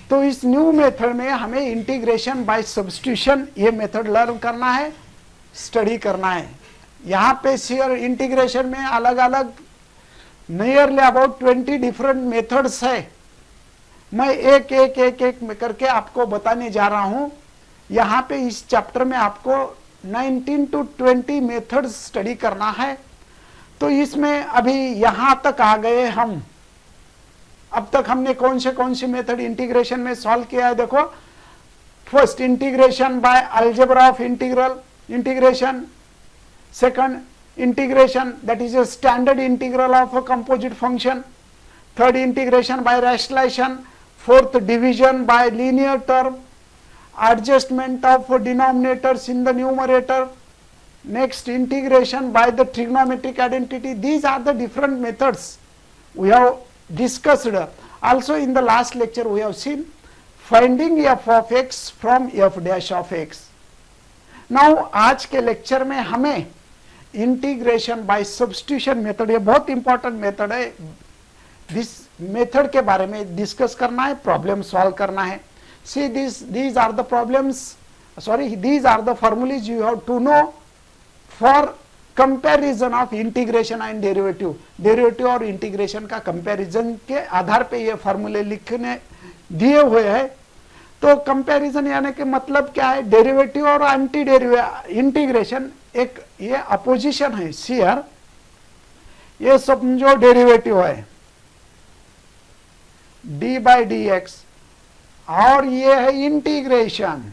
तो इस new method में हमें इंटीग्रेशन बाय सब्स्टिट्यूशन ये मेथड लर्न करना है, स्टडी करना है। यहाँ पे शेयर इंटीग्रेशन में अलग अलग नियरली अबाउट 20 डिफरेंट मेथड्स है। मैं एक एक एक एक में करके आपको बताने जा रहा हूं। यहाँ पे इस चैप्टर में आपको 19 to 20 मेथड्स स्टडी करना है। तो इसमें अभी यहां तक आ गए हम। अब तक हमने कौन से मेथड इंटीग्रेशन में सॉल्व किया है? देखो, first integration by algebra of integration, second integration, that is a standard integral of a composite function, third integration by rationalization, fourth division by linear term, adjustment of denominators in the numerator, next integration by the trigonometric identity. These are the different methods we have discussed. Also in the last lecture we have seen finding f of x from f dash of x. Now आज के lecture में हमें integration by substitution method, ये बहुत important method है, this method के बारे में डिस्कस करना है, प्रॉब्लम सॉल्व करना है। सी these are the problems, sorry, these are the formulas you have to know for comparison of integration and derivative. Derivative और इंटीग्रेशन का कंपैरिजन के आधार पे ये फॉर्मूले लिखने दिए हुए हैं। तो कंपैरिजन यानी कि मतलब क्या है? डेरिवेटिव और एंटी डेरिवेटिव इंटीग्रेशन एक ये अपोजिशन है। शेयर ये समझो डेरिवेटिव है डी बाई डी एक्स, और ये है इंटीग्रेशन।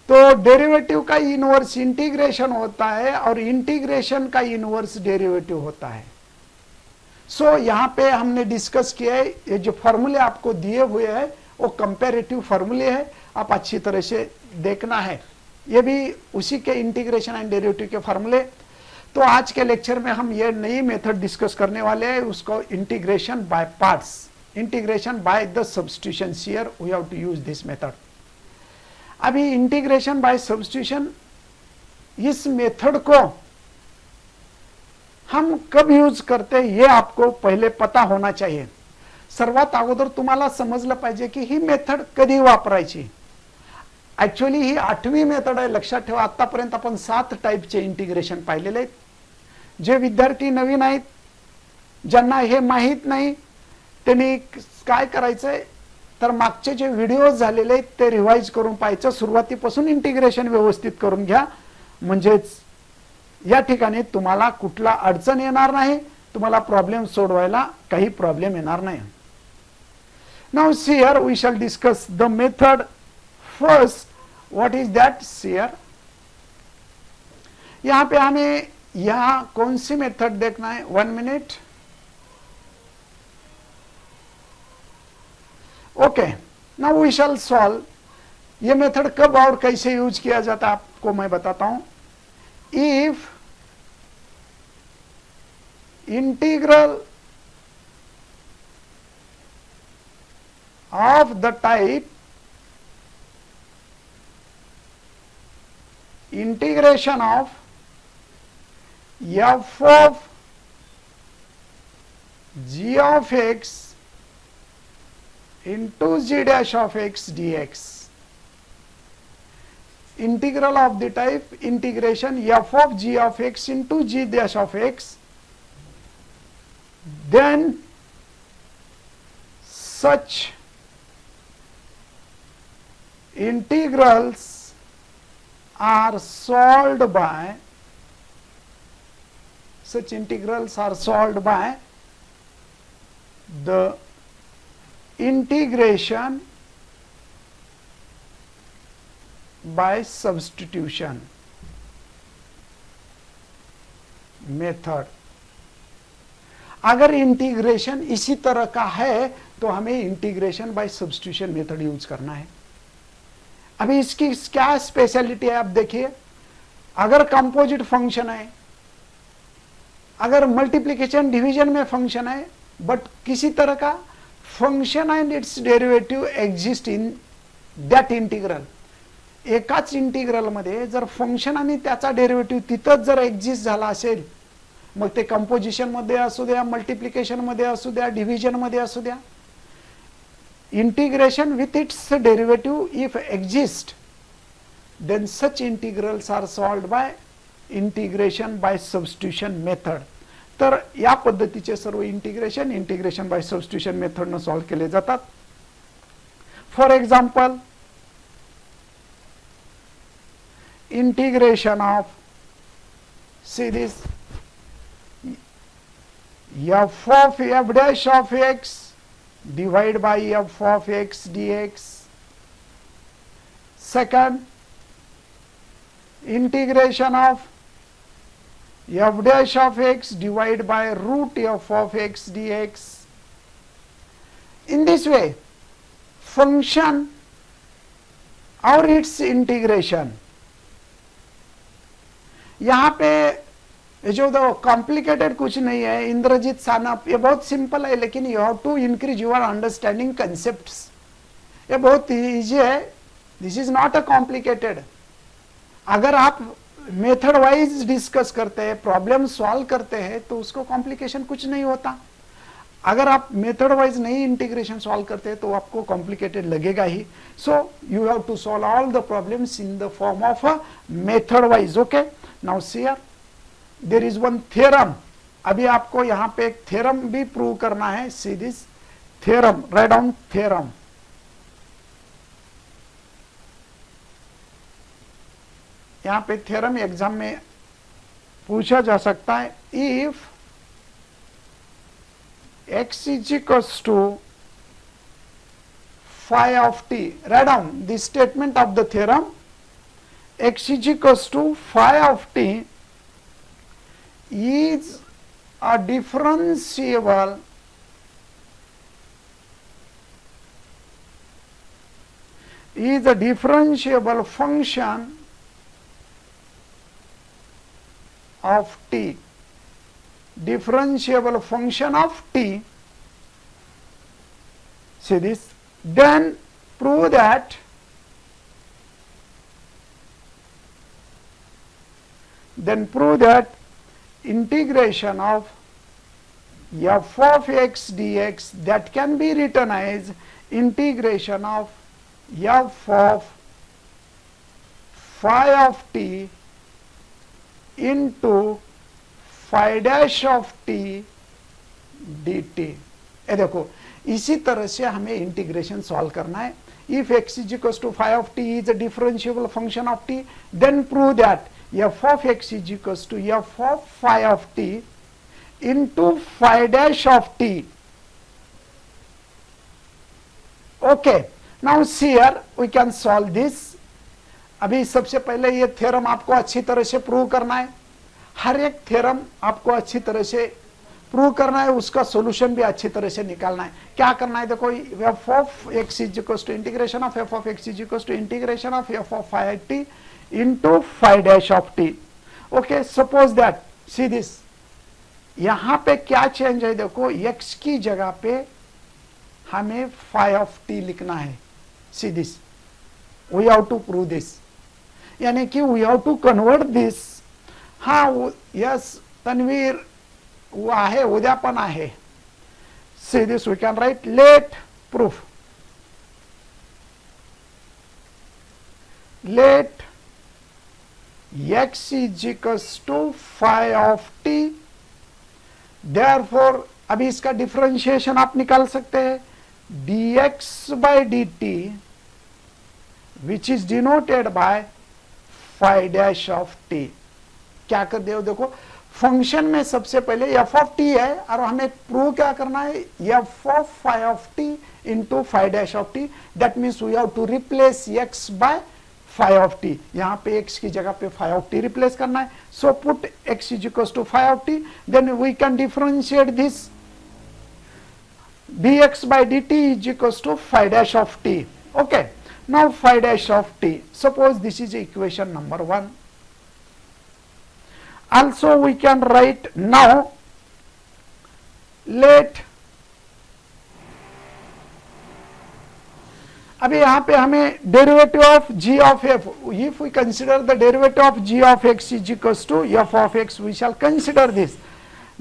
तो डेरिवेटिव का इनवर्स इंटीग्रेशन होता है और इंटीग्रेशन का इनवर्स डेरिवेटिव होता है। सो यहाँ पे हमने डिस्कस किया है, ये जो फॉर्मूले आपको दिए हुए हैं वो कंपैरेटिव फॉर्मूले है, आप अच्छी तरह से देखना है। ये भी उसी के इंटीग्रेशन एंड डेरिवेटिव के फॉर्मूले। तो आज के लेक्चर में हम ये नई मेथड डिस्कस करने वाले हैं, उसको integration by parts, integration by the substitution. Here we have to use this method. अभी इंटीग्रेशन बाय सब्स्टिट्यूशन, इस मेथड को हम कब यूज करते हैं ये आपको पहिले पता होना चाहिए। सर्वात अगोदर तुम्हाला समजलं पाहिजे की ही मेथड कधी वापरायची। ऍक्च्युअली ही 8वी मेथड आहे, लक्षात ठेवा। आतापर्यंत आपण 7 टाइपचे इंटिग्रेशन पाहिलेले आहेत। जे विद्यार्थी नवीन आहेत, ज्यांना हे माहित नाही, त्यांनी काय करायचंय तर मागचे जे व्हिडिओज झालेले आहेत ते रिवाइज करून पाहायचं, सुरुवातीपासून इंटिग्रेशन व्यवस्थित करून घ्या, म्हणजेच या ठिकाणी तुम्हाला कुठला अडचण येणार नाही, तुम्हाला प्रॉब्लेम सोडवायला काही प्रॉब्लेम येणार नाही। Now here we shall discuss the method. First, what is that? Share. यहां पे हमें यहां कौन सी मेथड देखना है? 1 minute. Okay, now we shall solve. ये मेथड कब और कैसे यूज किया जाता है आपको मैं बताता हूं। If integral of the type integration of f of g of x into g dash of x dx, integral of the type integration f of g of x into g dash of x, then such integrals are solved by the integration by substitution method. अगर integration इसी तरह का है तो हमें integration by substitution method use करना है। अभी इसकी क्या स्पेशलिटी है आप देखिए। अगर कंपोजिट फंक्शन है, अगर मल्टीप्लिकेशन डिवीजन में फंक्शन है, बट किसी तरह का function and it's derivative exist in that integral, एकाच इंटीग्रल मध्ये जर फंक्शन आणि त्याचा डेरिवेटिव तिथंच जर एक्झिस्ट झाला असेल मग ते कंपोजिशन मध्ये असू द्या, मल्टिप्लिकेशन मध्ये असू द्या, डिव्हिजन मध्ये असू द्या. Integration with its derivative if exist, then such integrals are solved by integration by substitution method. तर या पद्धतीचे सर्व इंटिग्रेशन बाय सबस्टिट्यूशन मेथड न सॉल्व केले जातात. For example, integration of see this f of f dash of x divided by f of x dx. Second, integration of f dash of x divided by root f of x dx. In this way, function और its integration, यहाँ पे जो complicated कुछ नहीं है. इंद्रजीत सानप, ये बहुत simple है, लेकिन you have to increase your understanding concepts. ये बहुत इजी है. This is not a complicated. अगर आप मेथड वाइज डिस्कस करते हैं, प्रॉब्लम सॉल्व करते हैं, तो उसको कॉम्प्लिकेशन कुछ नहीं होता. अगर आप मेथड वाइज नहीं इंटीग्रेशन सॉल्व करते हैं तो आपको कॉम्प्लिकेटेड लगेगा ही. So you have to solve all the problems in the form of a method wise. Okay, now see here there is one theorem. अभी आपको यहाँ पे एक थ्योरम भी प्रूव करना है. See this theorem, write down theorem. यहाँ पे थ्योरम एग्जाम में पूछा जा सकता है. If x is equals to phi of t, write down the statement of the theorem. X is equals to phi of t is a differentiable function of t, differentiable function of t. See this, then prove that integration of f of x dx, that can be written as integration of f of phi of t into phi dash of t dt. ये देखो, इसी तरह से हमें integration solve करना है. If x is equals to phi of t is a differentiable function of t, then prove that f of x is equals to f of phi of t into phi dash of t. Okay, now see here we can solve this. अभी सबसे पहले ये theorem आपको अच्छी तरह से prove करना है. हर एक थ्योरम आपको अच्छी तरह से प्रूव करना है, उसका सॉल्यूशन भी अच्छी तरह से निकालना है. क्या करना है, देखो, f of x is equals to integration of f of x is equals to integration of f of phi t into phi dash of t. Okay, suppose that, see this, यहाँ पे क्या चेंज है, देखो, x की जगह पे हमें phi of t लिखना है. See this, we have to prove this, यानी कि we have to convert this. हाँ, यस तन्वीर, वो आहे, उद्या पण आहे. See this, we can write, let proof, let x is equals to phi of t. Therefore अभी इसका डिफरेंशिएशन आप निकाल सकते हैं. dx by dt which is denoted by phi dash of t. क्या कर दे, देखो, फंक्शन में सबसे पहले f of t है और हमें प्रूव क्या करना है, f of phi of t into phi dash of t. that means we have to replace x by phi of t. यहाँ पे x की जगह पे phi of t रिप्लेस करना है. so put x is equals to phi of t, then we can differentiate this. dx by dt is equals to phi dash of t. Okay, now phi dash of t, suppose this is equation number 1. Also we can write now, let, अभी यहाँ पे हमें derivative of g of f, if we consider the derivative of g of x is equals to f of x, we shall consider this.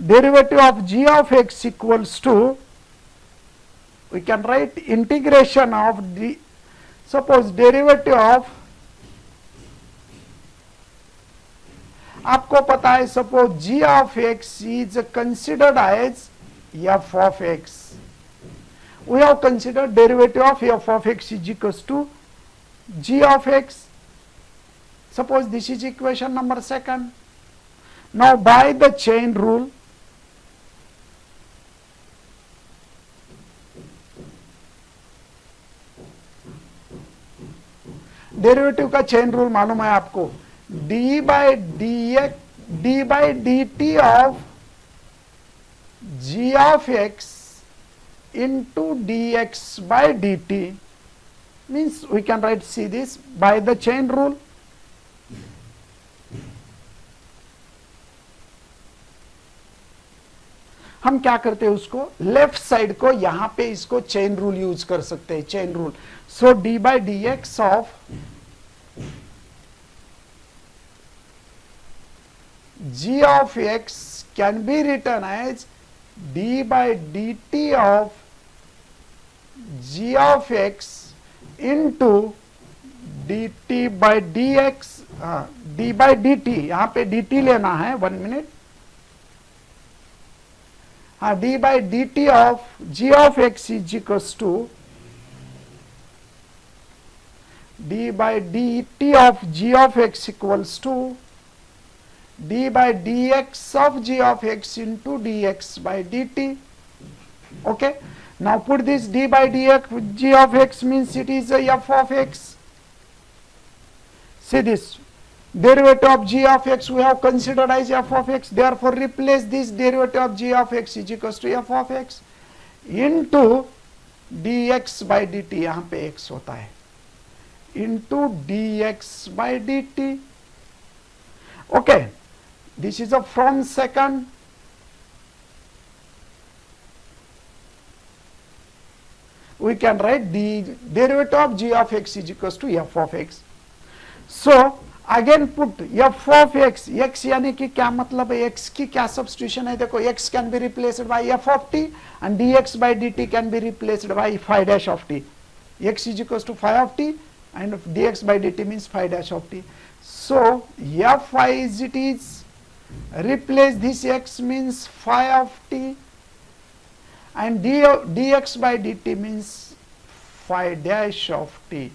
derivative of g of x equals to, we can write integration of d, suppose derivative of, आपको पता है suppose g of x is considered as f of x. We have considered derivative of f of x is equals to g of x. Suppose this is equation number second. Now by the chain rule, derivative का chain rule मालूम है आपको, d by dt of g of x into dx by dt means we can write, see this by the chain rule. हम क्या करते हैं उसको, left side को यहां पे इसको चेन रूल यूज कर सकते हैं, chain rule. So D by D x of g of x can be written as d by dt of g of x into dt by dx, d by dt, यहां पे dt लेना है, 1 minute. d by dt of g of x is equals to d by dt of g of x equals to d by dx of g of x into dx by dt. Okay, now put this d by dx g of x means it is a f of x. See this derivative of g of x we have considered as f of x, therefore replace this derivative of g of x is equals to f of x into dx by dt, यहाँ पे x होता है, into dx by dt. Okay, this is a from second. We can write the derivative of g of x is equals to f of x. So again put f of x, x यानी कि क्या मतलब है, x की क्या substitution है, देखो x can be replaced by f of t and dx by dt can be replaced by phi dash of t. X is equals to phi of t and dx by dt means phi dash of t. So f as it is, replace this x means phi of t and dx by dt means phi dash of t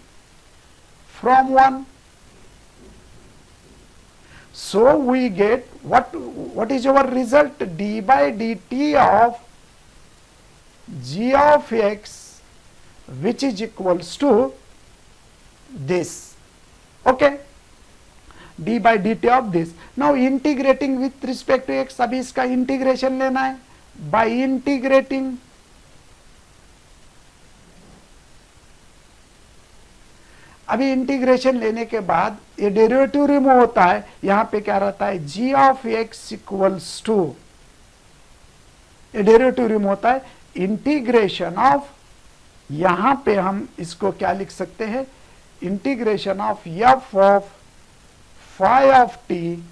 from 1. So we get what is our result, d by dt of g of x which is equals to this. Okay, d by dt of this. Now integrating with respect to x, अभी इसका integration लेना है. by integrating, अभी integration लेने के बाद ये derivative remove होता है, यहां पे क्या रहता है, g of x equals to, ये डेरिवेटिव रिमूव होता है, इंटीग्रेशन ऑफ, यहां पे हम इसको क्या लिख सकते हैं, integration of f of phi of t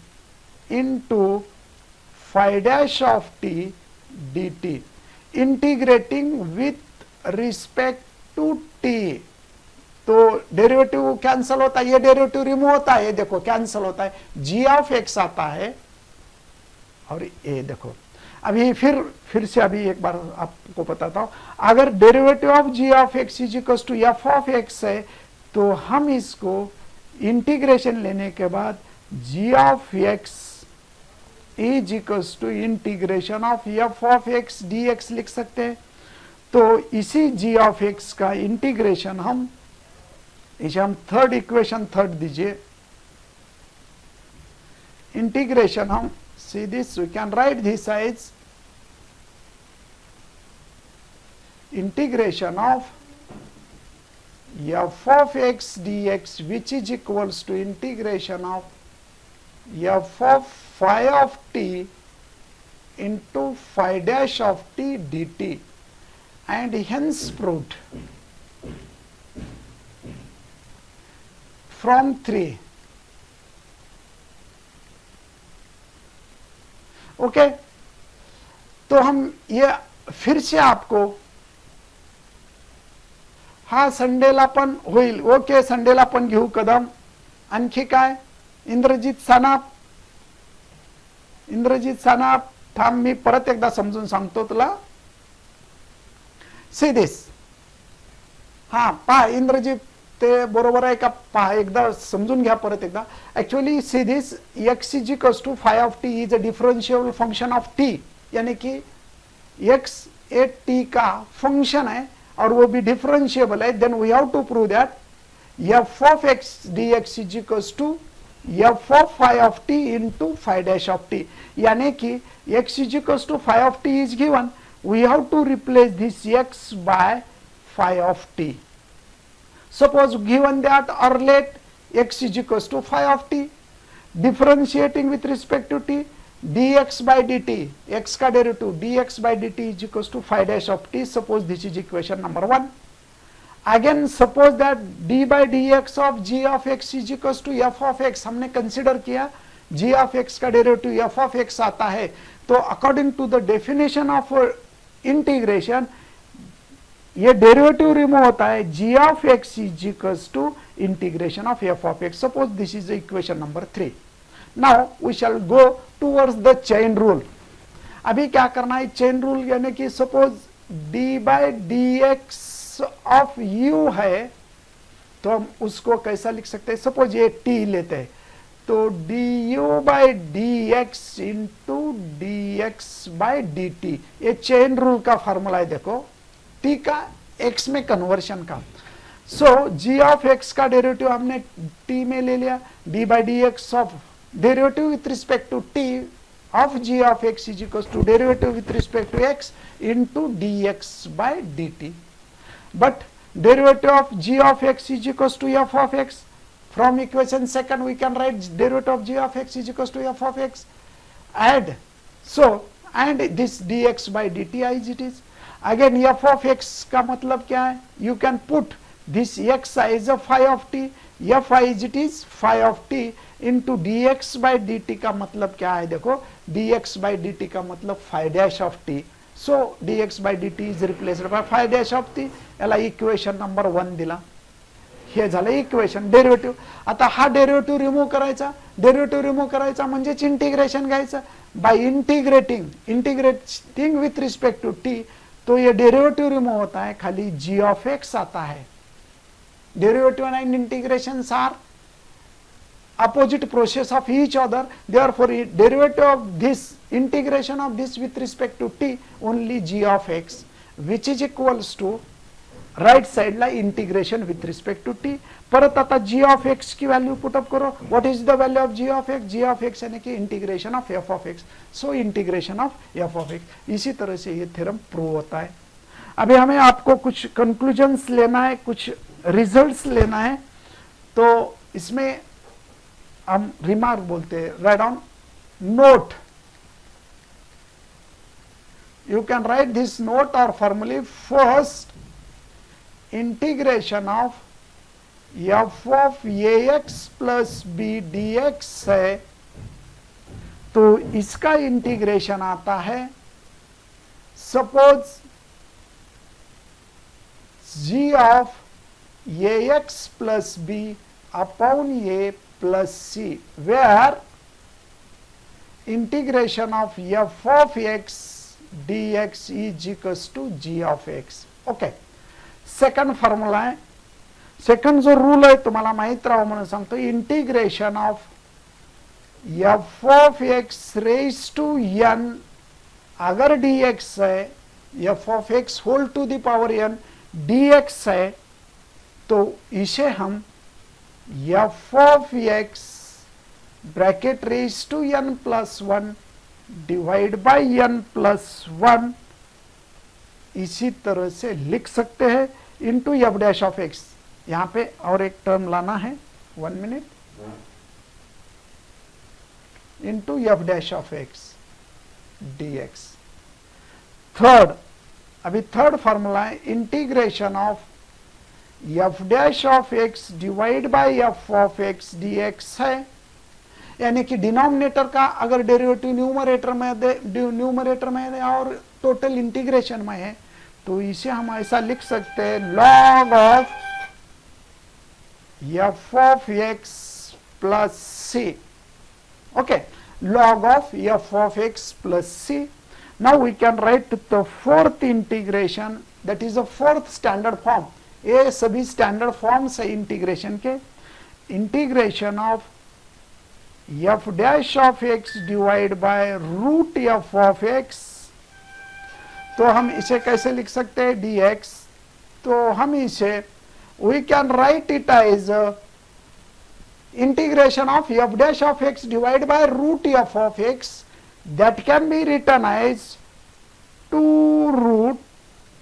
into phi dash of t dt, integrating with respect to t. तो डेरिवेटिव कैंसल होता है, ये डेरिवेटिव रिमूव होता है, ये देखो कैंसल होता है, g ऑफ x आता है और ये देखो. अभी फिर से अभी एक बार आपको बताता हूं, अगर derivative of g of x is equal to f of x है तो हम इसको इंटीग्रेशन लेने के बाद g of x is equal to integration of f of x dx लिख सकते हैं. तो इसी g ऑफ x का इंटीग्रेशन हम थर्ड इक्वेशन थर्ड दीजिए, इंटीग्रेशन हम see this, we can write this as integration of f of x dx which is equals to integration of f of phi of t into phi dash of t dt, and hence proved from 3. Okay, तो हम ये फिर से आपको, हा संडेला पण होईल, ओके संडेला पण घेऊ कदम. आणखी काय? इंद्रजित सानाप, इंद्रजित सानाप थांब, मी परत एकदा समजून सांगतो तुला. सी दिस, हा पहा इंद्रजित ते बरोबर आहे का पहा, एकदा समजून घ्या परत एकदा. Actually see this, x is equals to phi of t is a differential function of t, यानी कि एक्स ए टी का फंक्शन है और वो भी डिफरेंशिएबल है. Then we have to prove that f of x d x is equals to f of phi of t into phi dash of t, यानी कि x is equals to phi of t is given, we have to replace this x by phi of t. Suppose given that or let x is equals to phi of t, differentiating with respect to t, dx by dt, x का derivative dx by dt is equals to phi dash of t. Suppose this is equation number 1. Again suppose that d by dx of g of x is equals to f of x. हमने consider किया g of x का derivative f of x आता है, तो according to the definition of integration ये derivative remove होता है, g of x is equals to integration of f of x. Suppose this is equation number 3. Now we shall go towards the chain rule. अभी क्या करना है chain rule, यानी कि suppose d by d x of u है, तो हम उसको कैसा लिख सकते हैं, सपोज ये t लेते हैं, तो du by d x into d x by d t, ये चेन रूल का फॉर्मूला है. देखो t का x में कन्वर्शन का. सो g ऑफ x का डेरिवेटिव हमने t में ले लिया, d by d x of derivative with respect to t of g of x is equal to derivative with respect to x into d x by d t. But derivative of g of x is equal to f of x. From equation second we can write derivative of g of x is equals to f of x. Add, so and this dx by dt as it is. Again f of x का मतलब क्या है, you can put this x as a phi of t, f as it is phi of t into dx by dt का मतलब क्या है, देखो dx by dt का मतलब phi dash of t. So dx by dt is replaced by phi dash of t. याला equation number 1 दिला. हे झालं इक्वेशन डेरिवेटिव्ह. आता हा डेरिवेटिव्ह रिमूव्ह करायचा, डेरिवेटिव्ह रिमूव्ह करायचा म्हणजेच इंटिग्रेशन घ्यायचं. By integrating with respect to t, तो ये डेरिवेटिव्ह रिमूव्ह होता है, खाली जी ऑफ एक्स आता है. Derivative and integrations are opposite process of each other, therefore derivative of this integration of this with respect to t only g of x, which is equals to right side ला integration with respect to t. परत आता g of x की value put up करो. What is the value of g of x, g of x यानी कि integration of f of x. So integration of f of x. इसी तरह से ये थ्योरम प्रूव होता है. अभी हमें आपको कुछ कंक्लूजन्स लेना है, कुछ रिजल्ट्स लेना है, तो इसमें हम रिमार्क बोलते हैं, write down note. You can write this note और formulae. First integration of f of a x plus b d x है, तो इसका इंटीग्रेशन आता है, suppose g of a x plus b upon a plus c, where integration of f of x d x is equals to g of x. Okay, second formula आहे. Second जो rule आहे तुम्हाला माहित राहावं म्हणून सांगतो, integration of f of x raise to n, अगर d x है, f of x whole to the power n d x है, तो इसे हम f of x bracket raise to n plus 1 divide by n plus 1 इसी तरह से लिख सकते हैं, into f dash of x. यहां पे और एक टर्म लाना है, 1 minute, into f dash of x d x. Third, अभी थर्ड फॉर्मूला है integration of f dash of x divide bye F of x d x है. यानी कि डिनोमिनेटर का अगर डेरिवेटिव न्यूमरेटर में है और टोटल इंटीग्रेशन में है, तो इसे हम ऐसा लिख सकते हैं, log of f of x plus c. Okay, log of f of x plus c. Now we can write the fourth integration, that is the fourth standard form. ये सभी स्टैंडर्ड फॉर्म्स है इंटीग्रेशन के. Integration of f dash of x divide by root f of x. तो हम इसे कैसे लिख सकते हैं, dx. तो हम इसे we can write it as integration of f dash of x divided by root f of x, that can be written as 2 root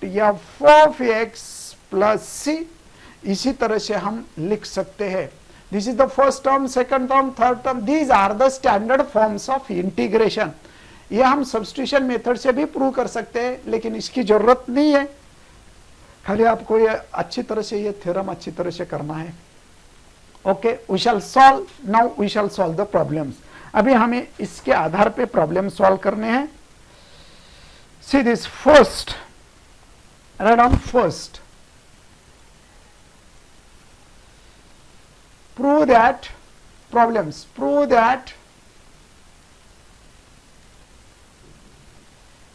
f of x plus c. इसी तरह से हम लिख सकते हैं. This is the first term, second term, third term. These are the standard forms of integration. ये हम substitution method से भी प्रूव कर सकते हैं, लेकिन इसकी जरूरत नहीं है. खाली आपको ये अच्छी तरह से ये थ्योरम अच्छी तरह से करना है. Okay, we shall solve. Now we shall solve the problems. अभी हमें इसके आधार पे प्रॉब्लम सॉल्व करने हैं. See this first, write down first. Prove that problems. Prove that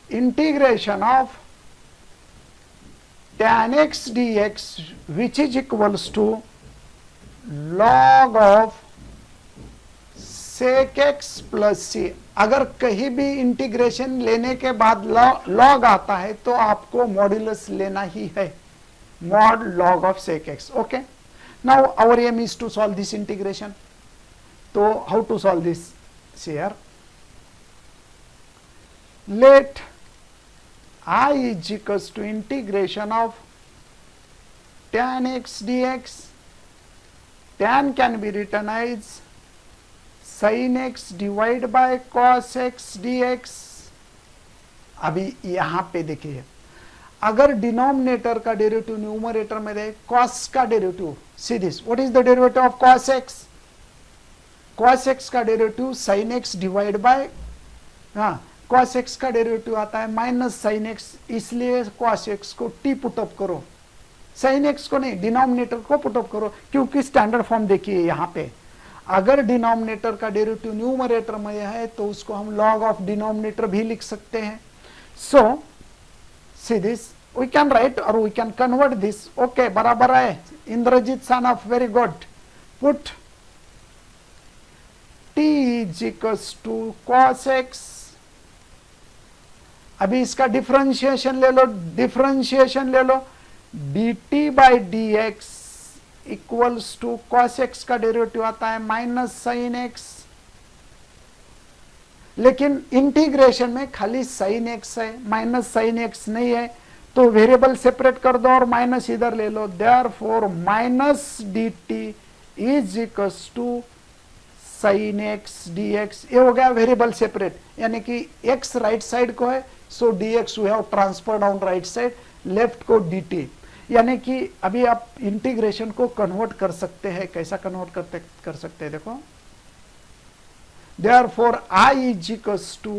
integration of tan x dx which is equals to log of sec x plus c. अगर कहीं भी इंटीग्रेशन लेने के बाद लॉग आता है तो आपको मॉड्यूलस लेना ही है, mod log of sec x. Okay, now our aim is to solve this integration. So how to solve this? See here, let I is equals to integration of tan x dx. Tan can be written as sin x divided by cos x dx. अभी यहां पे देखिए, अगर denominator का derivative numerator में दे, cos का derivative, see this, what is the derivative of cos x? cos x का derivative sin x divide bye, हाँ, cos x का डेरिवेटिव आता है माइनस sin x, इसलिए cos x को t पुटअप करो, sin x को नहीं, डिनोमिनेटर को पुटअप करो, क्योंकि स्टैंडर्ड फॉर्म देखिए यहाँ पे, अगर डिनोमिनेटर का डेरिवेटिव न्यूमरेटर में है तो उसको हम log ऑफ डिनोमिनेटर भी लिख सकते हैं. सो see this, we can write or we can convert this. Okay, बराबर है. Indrajit सानफ, very good. Put t is equals to cos x. अभी इसका डिफरेंशिएशन ले लो, डिफरेंशिएशन ले लो. dt by dx equals to cos x का डेरिवेटिव आता है माइनस sin x. लेकिन इंटीग्रेशन में खाली sin x है, माइनस sin x नहीं है, तो वेरिएबल सेपरेट कर दो और माइनस इधर ले लो. Therefore minus dt is equals to sin x dx. ये हो गया वेरिएबल सेपरेट, यानी कि x राइट साइड को है, so dx we have transfer down right side, left को dt. यानी कि अभी आप इंटीग्रेशन को कन्वर्ट कर सकते हैं. कैसा कन्वर्ट कर सकते हैं देखो. Therefore I is equals to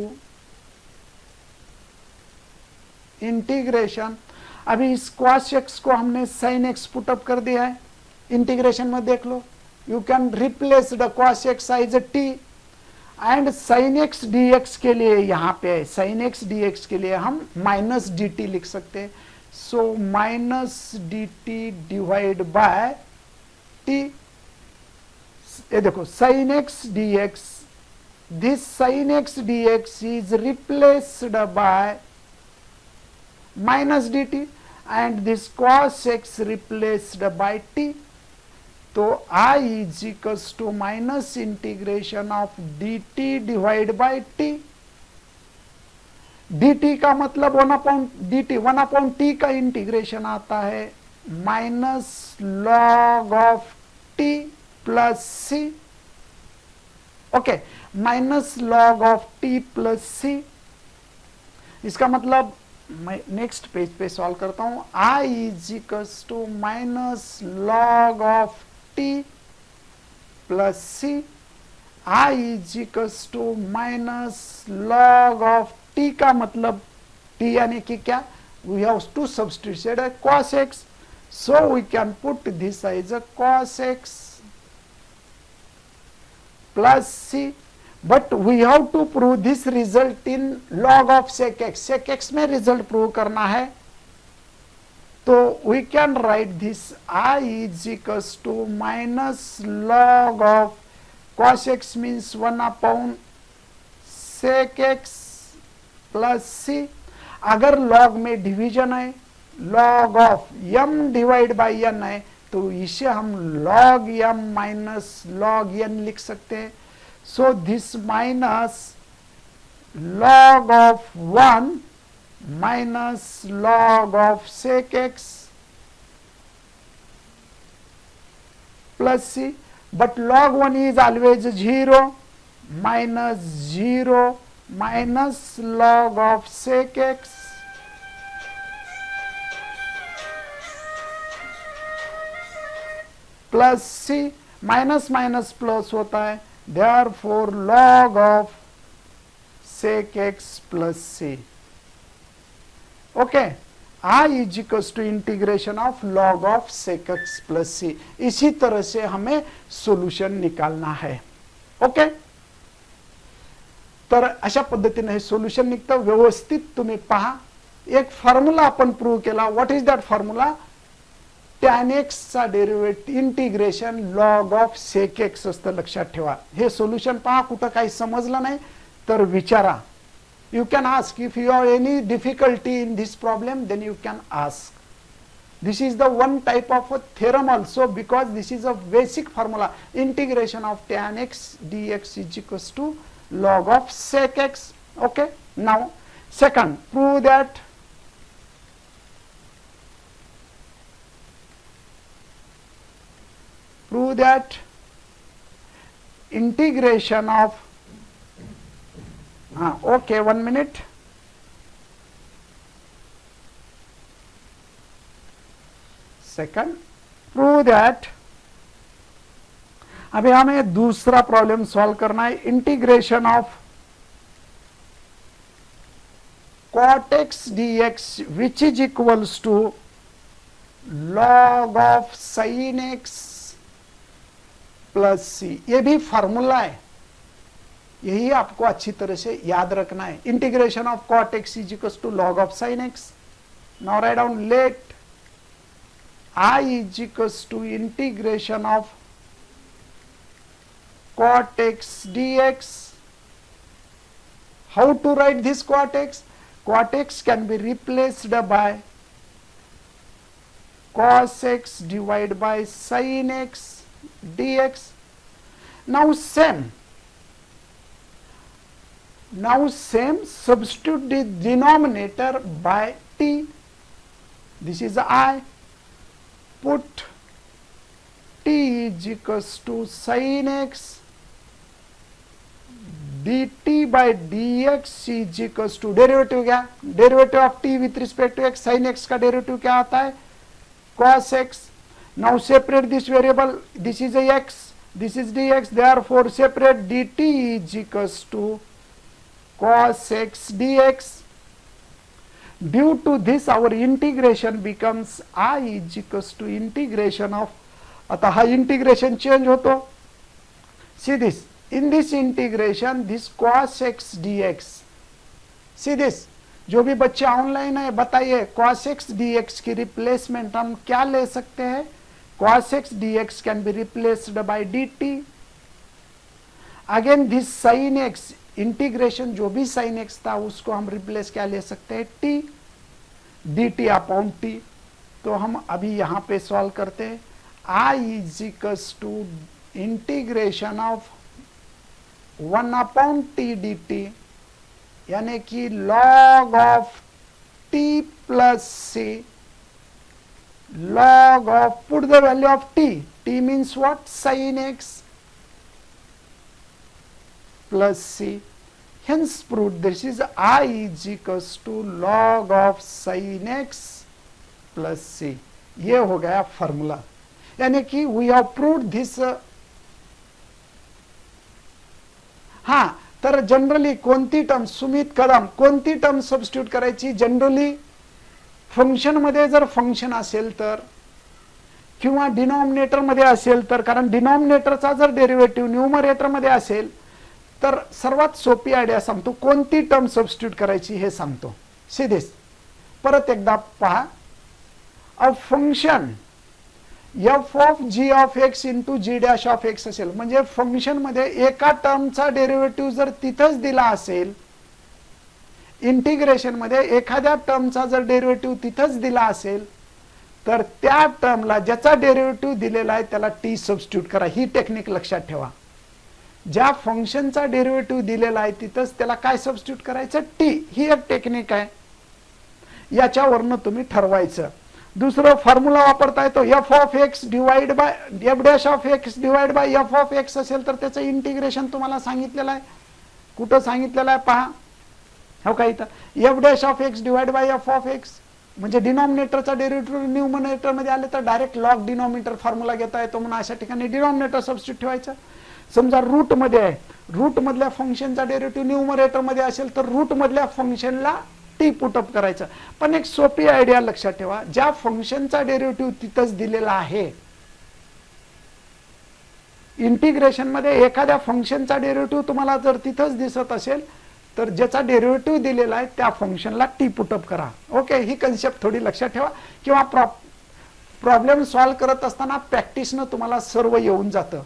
integration, अभी इस cos x को हमने sin x पुटअप कर दिया है. इंटीग्रेशन में देख लो, you can replace the cos x as t and sin x dx के लिए यहाँ पे है, sin x dx के लिए हम माइनस dt लिख सकते हैं. So minus dt divide by t. ये देखो sin x dx, this sin x dx is replaced by minus dt and this cos x replaced by t. तो I is equals to minus integration of dt divided by t. dt का मतलब 1/t का integration आता है minus log of t plus c. Okay, minus log of t plus c. इसका मतलब मैं next page पे सॉल्व करता हूं. I is equals to minus log of t plus c I is equals to minus log of t का मतलब t यानी कि क्या, we have to substitute cos x, so we can put this as a cos x plus c, but we have to prove this result in log of sec x, sec x में result prove करना है, तो we can write this I is equals to minus log of cos x means 1 upon sec x plus c. अगर log में division है, log of m divide by n है, तो इसे हम log m minus log n लिख सकते हैं. So this minus log of 1 minus log of sec x plus c, but log 1 is always 0, minus 0 minus log of sec x plus c, minus minus plus होता है, therefore log of sec x plus c. Okay, I is equals to integration of log of sec x plus c. इसी तरह से हमें solution निकालना है. Okay, तर अशा पद्धतीने हे सोल्यूशन निघतं. व्यवस्थित तुम्ही पहा. एक फॉर्म्युला आपण प्रूव्ह केला. What is that formula? tan x चा derivative integration log of sec x असतं, लक्षात ठेवा. हे सोल्यूशन पहा. कुठं काही समजलं नाही तर विचारा. You can ask if you have any difficulty in this problem, then you can ask. This is the one type of a theorem also, because this is a basic formula. Integration of tan x dx is equals to log of sec x. Okay. Now, second, prove that integration of okay, 1 minute. Second, prove that, अभी हमें दूसरा problem solve करना है. Integration of cot x dx which is equals to log of sin x plus c. ये भी formula है, यही आपको अच्छी तरह से याद रखना है. Integration of cot x is equal to log of sin x. Now write down let I is equal to integration of cot x dx. How to write this cot x? Cot x can be replaced by cos x divided by sin x dx. Now same substitute the denominator by t. This is I. Put t is equals to sin x dt by dx is equals to derivative क्या? Derivative of t with respect to x. sin x का derivative क्या आता है? cos x. Now separate this variable. This is a x, this is dx. Therefore separate dt is equals to cos x dx. Due to this our integration becomes I is equals to integration of. आता हा integration change होतो. See this. In this integration this cos x dx. See this. जो भी बच्चे online है बताइए, cos x dx की replacement हम क्या ले सकते हैं? cos x dx can be replaced by dt. Again this sin x integration, जो भी sin x था उसको हम रिप्लेस क्या ले सकते हैं? t dt upon t. तो हम अभी यहाँ पे सॉल्व करते हैं. I is equals to integration of 1 upon t dt, यानी कि log of t plus c, log of, put the value of t. T means what? Sin x plus c. Hence proved this is I is equals to log of sin x plus c. ये हो गया formula. यानी कि we have proved this हा, तर generally कोणती term, Sumit कदम, कोणती term substitute करायची जनरली? फंक्शन मध्ये जर फंक्शन असेल तर, किंवा डिनॉमिनेटर मध्ये असेल तर, कारण डिनॉमिनेटरचा जर डेरिव्हेटिव्ह न्यूमरेटर मध्ये असेल तर सर्वात सोपी आयडिया सांगतो, कोणती टर्म सबस्टिट्यूट करायची हे सांगतो. सिधेच परत एकदा पहा. A function f of g of x into g dash of x असेल, म्हणजे फंक्शन मध्ये एका टर्मचा डेरिव्हेटिव्ह जर तिथंच दिला असेल, इंटिग्रेशन मध्ये एखाद्या टर्मचा जर डेरिव्हेटिव्ह तिथंच दिला असेल, तर त्या टर्मला ज्याचा डेरिव्हेटिव्ह दिलेला आहे त्याला टी सबस्टिट्यूट करा. ही टेक्निक लक्षात ठेवा. ज्या फंक्शनचा डेरिव्हेटिव्ह दिलेला आहे तिथंच त्याला काय सबस्टिट्यूट करायचं? टी. ही एक टेक्निक आहे, याच्यावरनं तुम्ही ठरवायचं. दुसरं फॉर्म्युला वापरता येतो, F of x divide bye F dash of x divide bye F of x असेल तर त्याचं इंटिग्रेशन तुम्हाला सांगितलेलं आहे. कुठं सांगितलेलं आहे पहा, हो का, इथं F dash of x divide bye F of x, म्हणजे डिनॉमिनेटरचा डेरिव्हेटिव्ह न्यूमरेटर मध्ये आले तर डायरेक्ट लॉग डिनॉमिनेटर फॉर्म्युला घेता येतो, म्हणून अशा ठिकाणी डिनॉमिनेटर सबस्टिट्यूट ठेवायचं. समजा रूट मध्ये आहे, रूट मधल्या फंक्शनचा डेरिव्हेटिव्ह न्यूमरेटर मध्ये असेल तर रूट मधल्या फंक्शनला टी पुटअप करायचं. पण एक सोपी आयडिया लक्षात ठेवा, ज्या फंक्शनचा डेरिव्हेटिव्ह तिथंच दिलेला आहे, इंटिग्रेशन मध्ये एखाद्या फंक्शनचा डेरिव्हेटिव्ह तुम्हाला जर तिथंच दिसत असेल तर ज्याचा डेरिव्हेटिव्ह दिलेला आहे त्या फंक्शनला टी पुटअप करा. ओके, ही कन्सेप्ट थोडी लक्षात ठेवा, किंवा प्रॉब्लेम सॉल्व्ह करत असताना प्रॅक्टिसनं तुम्हाला सर्व येऊन जातं.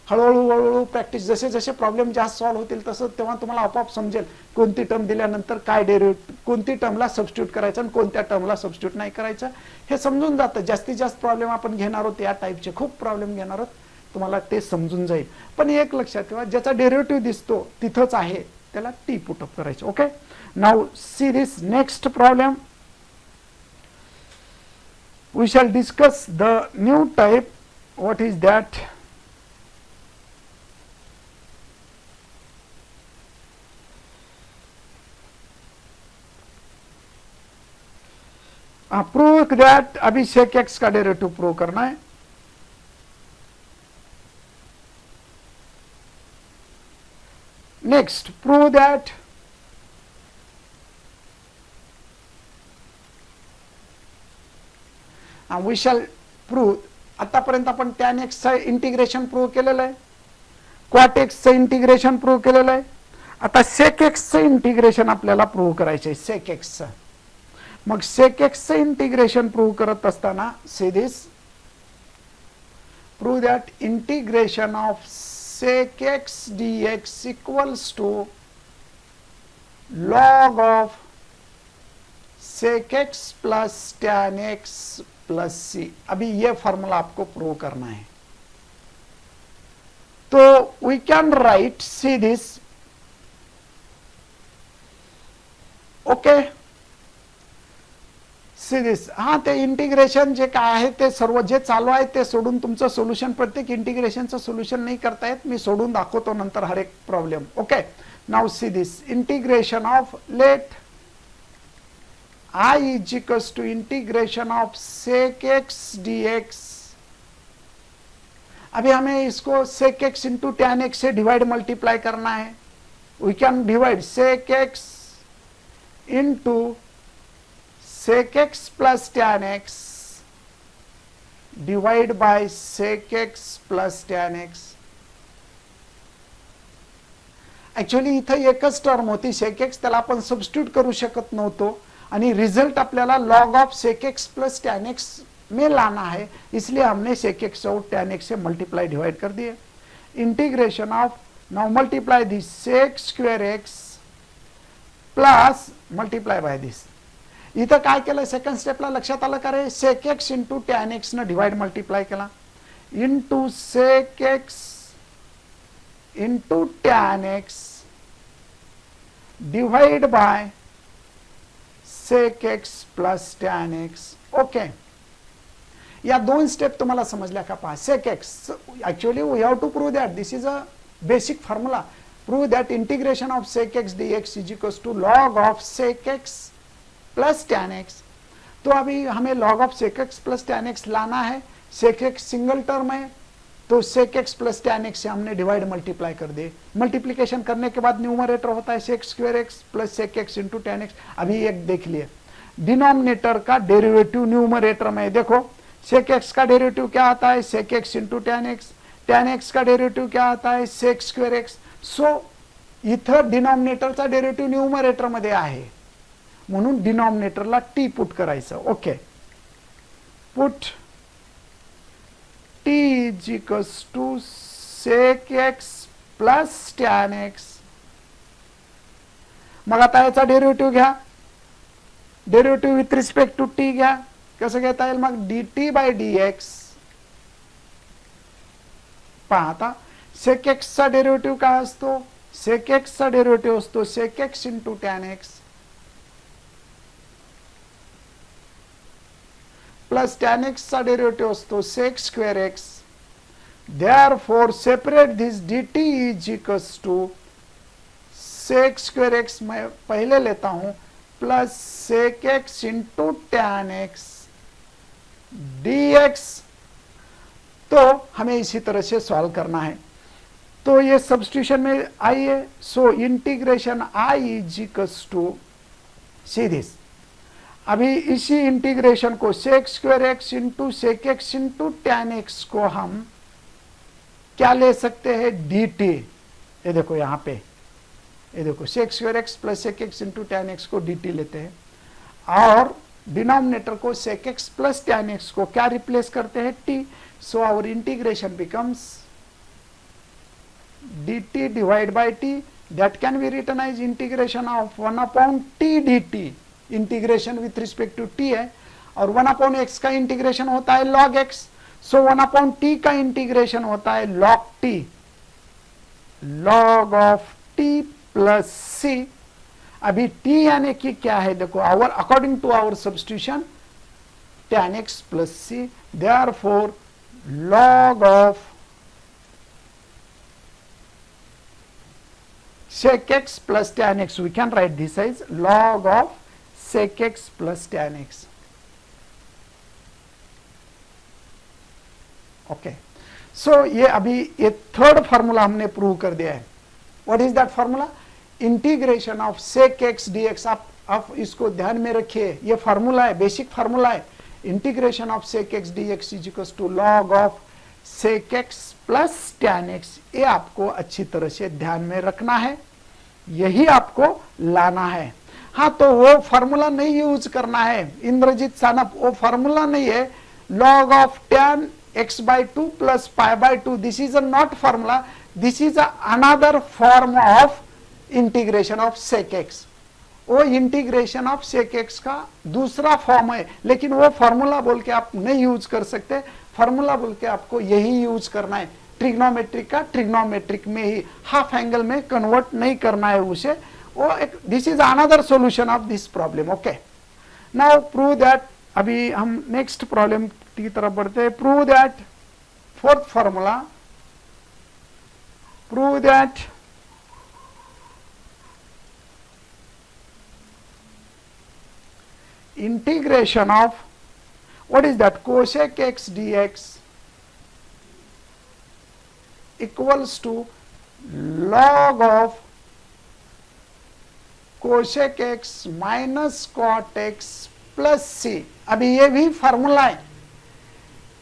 हळूहळू प्रॅक्टिस, जसे जसे प्रॉब्लेम जास्त सॉल्व्ह होतील तसं तेव्हा तुम्हाला आपोआप समजेल कोणती टर्म दिल्यानंतर काय डेरिव्हेटिव्ह, कोणती टर्मला सबस्टिट्यूट करायचं आणि कोणत्या टर्मला सबस्टिट्यूट नाही करायचं हे समजून जातं. जास्तीत जास्त प्रॉब्लेम आपण घेणार आहोत, या टाईपचे खूप प्रॉब्लेम घेणार आहोत, तुम्हाला ते समजून जाईल. पण एक लक्षात ठेवा, ज्याचा डेरिव्हेटिव्ह दिसतो तिथंच आहे त्याला टी पुटअप करायचं. Okay, now see this next problem. We shall discuss the new type. What is that? Prove that, अभी sec x का डेरिवेटिव प्रूव करना है. Next, prove that we shall prove. आतापर्यंत आपण tan x चं integration prove केलेलं आहे, cot x चं इंटिग्रेशन प्रूव केलेलं आहे. आता sec x चं इंटिग्रेशन आपल्याला प्रूव करायचं आहे, sec x चं. मग sec x चं इंटिग्रेशन प्रूव करत असताना see this, prove that integration of sec x dx equals to log of sec x plus tan x plus c. अभी ये फॉर्मूला आपको प्रूव करना है. तो we can write, see this. Okay, see this. हा, ते इंटिग्रेशन जे काय आहे ते सर्व जे चालू आहे ते सोडून तुमचं सोल्युशन, प्रत्येक इंटिग्रेशनचं सोल्युशन नाही करता येत, मी सोडून दाखवतो नंतर हर एक problem. Okay, now see this. Integration of, let I is equals to integration of sec x dx. अभी हमें इसको sec x into tan x से डिवाइड मल्टीप्लाई करना है. We can divide sec x into sec x plus tan x divide by sec x plus tan x. Actually इथं एकच term होती sec x, त्याला आपण सबस्टिट्यूट करू शकत नव्हतो आणि रिजल्ट आपल्याला log of sec x plus tan x में लाना है, इसलिए हमने sec x और tan x से मल्टीप्लाई डिवाइड कर दिए. Integration of, now multiply this sec square x plus multiply by this. इथं काय केलं, सेकंड स्टेपला लक्षात आलं का रे, sec x into tan x न डिवाइड मल्टीप्लाई केला into sec x into tan x divide by sec x plus tan x. Okay, या दोन स्टेप तुम्हाला समजल्या का पहा. sec x, actually we have to prove that this is a basic formula. Prove that integration of sec x dx is equals to log of sec x plus tan x. तो अभी हमें log of sec x plus tan x लाना है. sec x single term है, तो sec x plus tan x से हमने divide multiply कर दिए। मल्टीप्लीकेशन करने के बाद न्यूमरेटर होता है sec square x plus sec x into tan x। अभी एक देख लिए, डिनोमिनेटर का डेरिवेटिव न्यूमरेटर में देखो, sec x का डेरिवेटिव क्या आता है, sec x into tan x का डेरिवेटिव क्या आता है, sec स्क्वेअर x। सो इथं डिनॉमिनेटरचा डेरिवेटिव न्यूमरेटर मध्ये आहे, म्हणून डिनॉमिनेटरला t पुट करायचं। Okay, put t is equals to sec x plus tan x। मग आता याचा डेरिवेटिव घ्या, derivative with respect to t घ्या, कसं घेता येईल मग, dt बाय dx। पहा आता sec x चा डेरिवेटिव काय असतो, sec x चा डेरिवेटिव असतो sec x into tan x plus tan x चा डेरिवेटिव असतो sec square x। Therefore separate this dt is equals to sec square x, मैं पहले लेता हूं, plus sec x into tan x dx। तो हमें इसी तरह से सॉल्व करना है, तो ये सब्स्टिट्यूशन में आइए। So integration i is equals to see this, अभी इसी इंटीग्रेशन को sec square x into sec x into tan x को हम क्या ले सकते हैं, dt। ये देखो यहाँ पे, ये देखो sec square x plus sec x into tan x को dt लेते हैं, और डिनोमिनेटर को sec x plus tan x को क्या रिप्लेस करते हैं, t। So our integration becomes dt divide by t, that can be written as integration of 1 upon t dt। Integration with respect to t है, और 1 upon x का integration होता है log x। So 1 upon t का integration होता है log t, log of t plus c। अभी t यानी कि क्या है, देखो our according to our substitution tan x plus c, therefore log of sec x plus tan x, we can write this as log of sec x plus tan x। Okay, so ये अभी ये third formula हमने prove कर दिया है। What is that formula, integration of sec x dx। आप इसको ध्यान में रखिए, ये फॉर्मूला है, बेसिक फॉर्मूला है। Integration of sec x dx is equal to log of sec x plus tan x। ये आपको अच्छी तरह से ध्यान में रखना है, यही आपको लाना है। हाँ, तो वो फॉर्मूला नहीं यूज करना है इंद्रजीत सानप, वो फॉर्मूला नहीं है log of tan x by 2 plus pi by 2। This is a not formula, this is another form of integration of sec x। वो इंटीग्रेशन ऑफ sec x का दूसरा फॉर्म है, लेकिन वो फॉर्मूला बोल के आप नहीं यूज कर सकते। फॉर्मूला बोल के आपको यही यूज करना है, ट्रिग्नोमेट्रिक का ट्रिग्नोमेट्रिक में ही, हाफ एंगल में कन्वर्ट नहीं करना है उसे। वो एक, this is another solution of this problem. Okay, now prove that, अभी हम नेक्स्ट प्रॉब्लम की तरफ बढ़ते हैं। Prove that, fourth formula, prove that integration of, what is that, cosec x dx equals to log of cosec x minus cot x plus c। अभी ये भी formula है,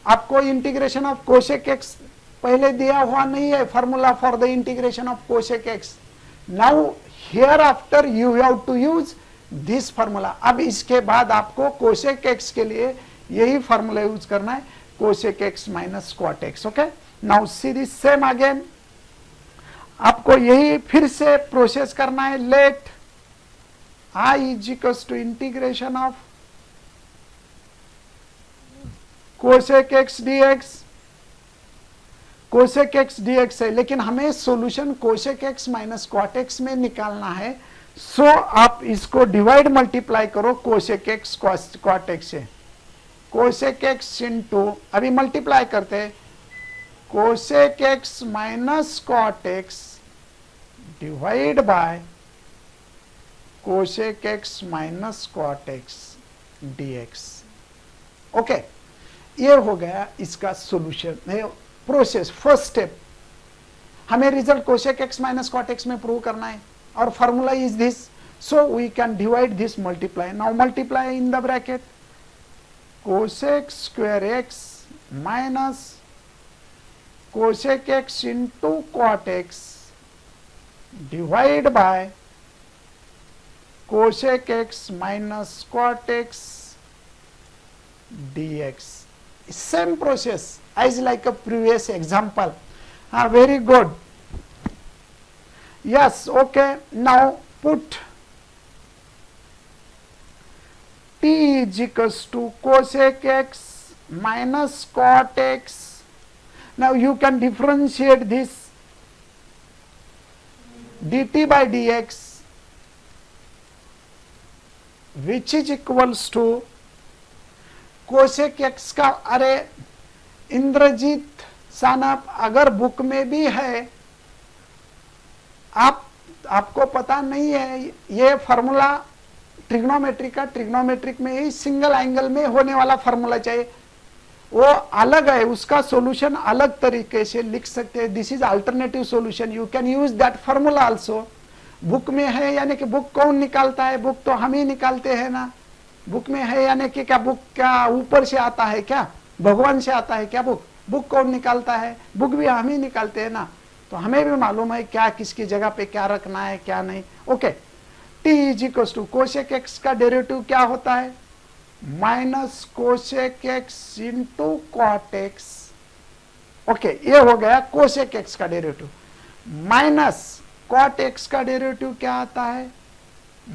आपको इंटीग्रेशन ऑफ cosec x पहले दिया हुआ नहीं है, formula for the integration of cosec x। Now here after you have to use this formula. अब इसके बाद आपको cosec x के लिए यही फॉर्मूला यूज करना है, cosec x minus cot x। Okay, now see this same again, आपको यही फिर से प्रोसेस करना है। Let i is equals to integration of cosec x dx। cosec x dx है, लेकिन हमें solution cosec x minus cot x में निकालना है। सो आप इसको डिवाइड मल्टीप्लाई करो cosec x cot x से, cosec x इंटू, अभी मल्टीप्लाई करते हैं, cosec x minus cot x divide by cosec x minus cot x dx। Okay, ये हो गया इसका सॉल्यूशन, प्रोसेस, फर्स्ट स्टेप, हमें result cosec x minus cot x में प्रूव करना है और formula is this, so we can divide this, multiply, now multiply in the bracket cosec square x minus cosec x into cot x divide by cosec x minus cot x dx. Same process as like a previous example. Very good. Yes, okay. Now put t is equals to cosec x minus cot x. Now you can differentiate this dt by dx which is equals to cosec x का, अरे इंद्रजीत सानप, अगर book में भी है, आपको पता नहीं है, ये फार्मूला ट्रिग्नोमेट्रिक का, ट्रिग्नोमेट्रिक में ही सिंगल एंगल में होने वाला फार्मूला चाहिए, वो अलग है, उसका सॉल्यूशन अलग तरीके से लिख सकते हैं. This is alternative solution, you can use that formula also. Book में है यानी कि बुक कौन निकालता है, बुक तो हम ही निकालते हैं ना. बुक में है यानी कि क्या बुक क्या ऊपर से आता है, क्या भगवान से आता है क्या बुक? बुक कौन निकालता है? बुक भी हम ही निकालते हैं ना. तो हमें भी मालूम है क्या किसकी जगह पे क्या रखना है क्या नहीं. Okay, t is equal to cosec x का डेरिवेटिव क्या होता है, minus cosec x into cot x. Okay, ये हो गया कोसेक एक्स का डेरिवेटिव. माइनस कॉट एक्स का डेरिवेटिव क्या आता है,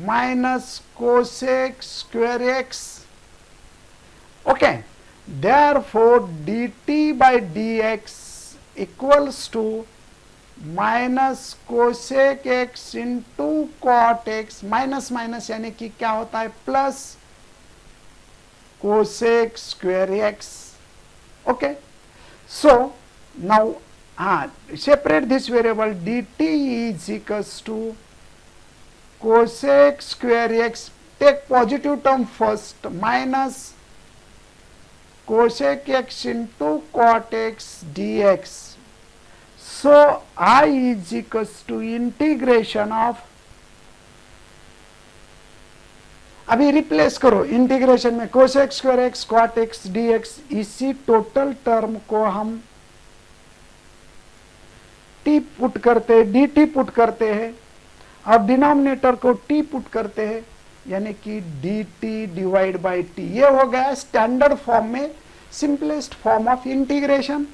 minus cosec square x. Okay, therefore dt by dx equals to minus cosec x into cot x. Minus minus यानी कि क्या होता है, plus cosec square x. Okay, so now separate this variable, dt is equals to cosec square x, take positive term first, minus cosec x into cot x dx. So I is equals to integration of, अभी replace करो integration में cosec square x cot x dx. इसी total term को हम T put करते हैं, D T put करते हैं और डिनोमिनेटर को टी पुट करते हैं, यानी कि d t divide by t. ये हो गया स्टैंडर्ड फॉर्म में simplest form of integration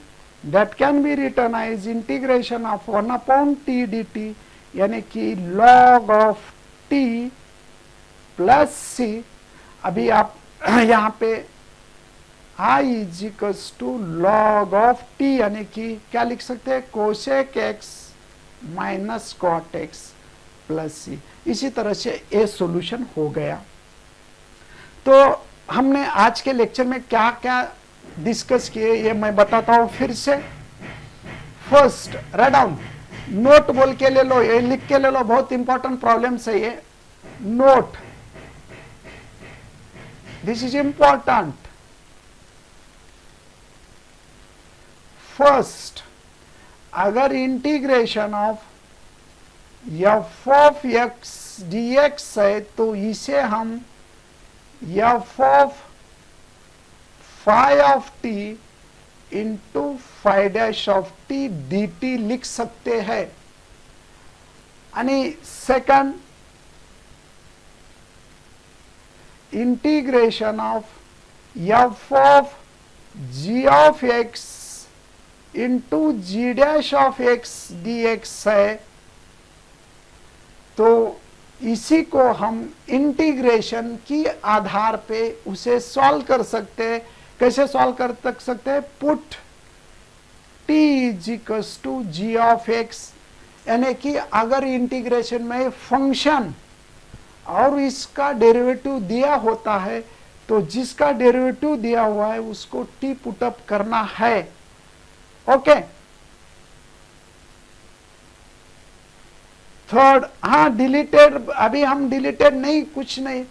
that can be return as integration of 1 upon t d t, यानी कि log of t plus c. अभी आप यहाँ पे I is equals to log of t, यानी कि क्या लिख सकते हैं, cosec x minus cot x plus c. इसी तरह से ए सॉल्यूशन हो गया. तो हमने आज के लेक्चर में क्या क्या डिस्कस किए ये मैं बताता हूं फिर से. फर्स्ट, राइट डाउन, नोट बोल के ले लो, ये लिख के ले लो, बहुत इंपॉर्टेंट प्रॉब्लम है ये. Note, this is important. First, अगर integration of f of x d x है तो इसे हम f of phi of t into phi dash of t d t लिख सकते हैं. आणि second, integration of f of g of x into g dash of x d x है तो इसी को हम इंटीग्रेशन की आधार पे उसे सॉल्व कर सकते हैं. कैसे सॉल्व कर सकते हैं, put t is equals to g of x, यानी कि अगर इंटीग्रेशन में फंक्शन और इसका डेरिवेटिव दिया होता है तो जिसका डेरिवेटिव दिया हुआ है उसको t पुटअप करना है. ओके, थर्ड, हाँ डिलीटेड, अभी हम डिलीटेड नहीं, कुछ नहीं.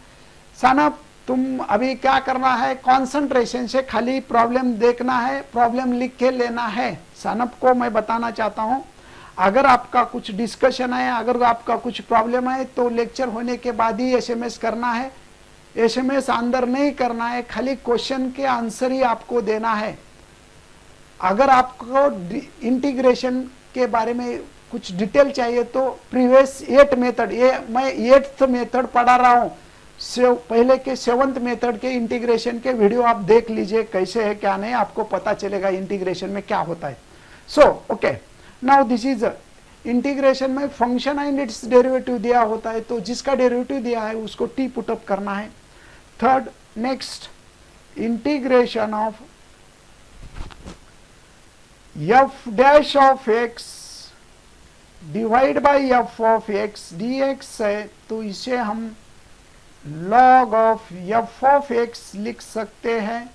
सानप तुम अभी क्या करना है, कंसंट्रेशन से खाली प्रॉब्लम देखना है, प्रॉब्लम लिख के लेना है. सनप को मैं बताना चाहता हूं, अगर आपका कुछ डिस्कशन है, अगर आपका कुछ प्रॉब्लम है तो लेक्चर होने के बाद ही एसएमएस करना है। एसएमएस अंदर नहीं करना है, खाली क्वेश्चन के आंसर ही आपको देना है। अगर आपको इंटीग्रेशन के बारे में कुछ डिटेल चाहिए तो प्रीवियस 8 मेथड, ये मैं 8th मेथड पढ़ा रहा हूं, पहले के 7th मेथड के इंटीग्रेशन के वीडियो आप देख लीजिए, कैसे है क्या नहीं, आपको पता चलेगा इंटीग्रेशन में क्या होता है। So okay, now this is integration में फंक्शन एंड इट्स डेरिवेटिव दिया होता है, तो जिसका डेरिवेटिव दिया है उसको टी पुटअप करना है। Third, next, integration of f dash of x divide by f of x d x है, तो इसे हम log of f of x लिख सकते हैं।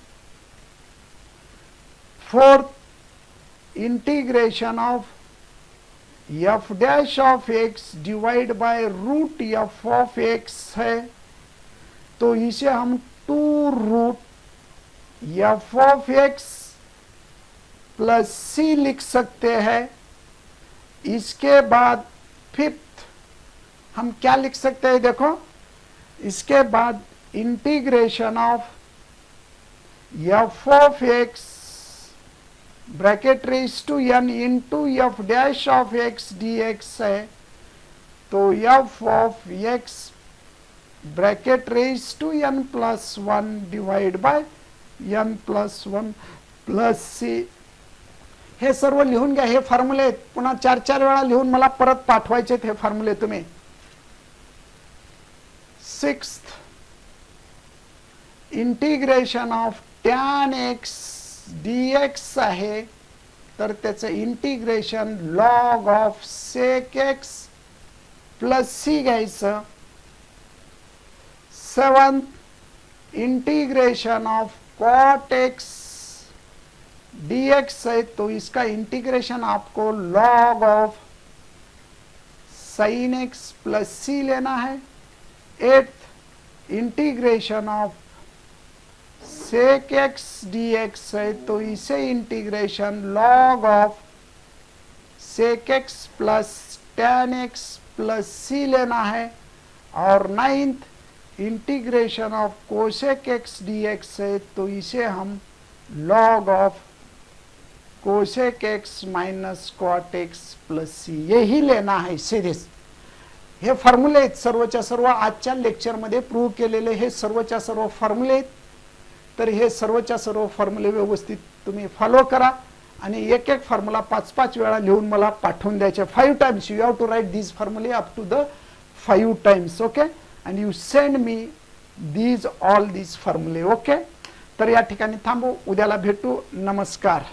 Fourth, integration of f dash of x divide by root f of x है, तो इसे हम 2 root f of x plus c लिख सकते हैं। इसके बाद फिफ्थ हम क्या लिख सकते हैं, देखो, इसके बाद integration of f of x bracket raise to n into f dash of x d x है, तो f of x bracket raise to n plus 1 divide by n plus 1 plus c. हे सर्व लिहून घ्या, हे फॉर्म्युले पुन्हा 4-4 वेळा लिहून मला परत पाठवायचे हे फॉर्म्युले तुम्ही। Sixth, integration of tan x dx आहे, तर त्याचं integration log of sec x plus c घ्यायचं। Seventh, integration of cot x dx है, तो इसका इंटीग्रेशन आपको log of sin x plus c लेना है। Eighth, integration of sec x dx है, तो इसे integration log of sec x plus tan x plus c लेना है। और ninth, integration of cosec x dx है, तो इसे हम log of cosec x minus cot x plus c यही लेना है सीरीज। हे फॉर्म्युले आहेत सर्वच्या सर्व आजच्या लेक्चरमध्ये प्रूव्ह केलेले, हे सर्वच्या सर्व फॉर्म्युले आहेत। तर हे सर्वच्या सर्व फॉर्म्युले व्यवस्थित तुम्ही फॉलो करा आणि एक एक फॉर्म्युला 5-5 वेळा लिहून मला पाठवून द्यायचे। 5 times you have to write this formulae up to the 5 times, okay, and you send me all these formulae, okay. तर या ठिकाणी थांबू, उद्याला भेटू, नमस्कार।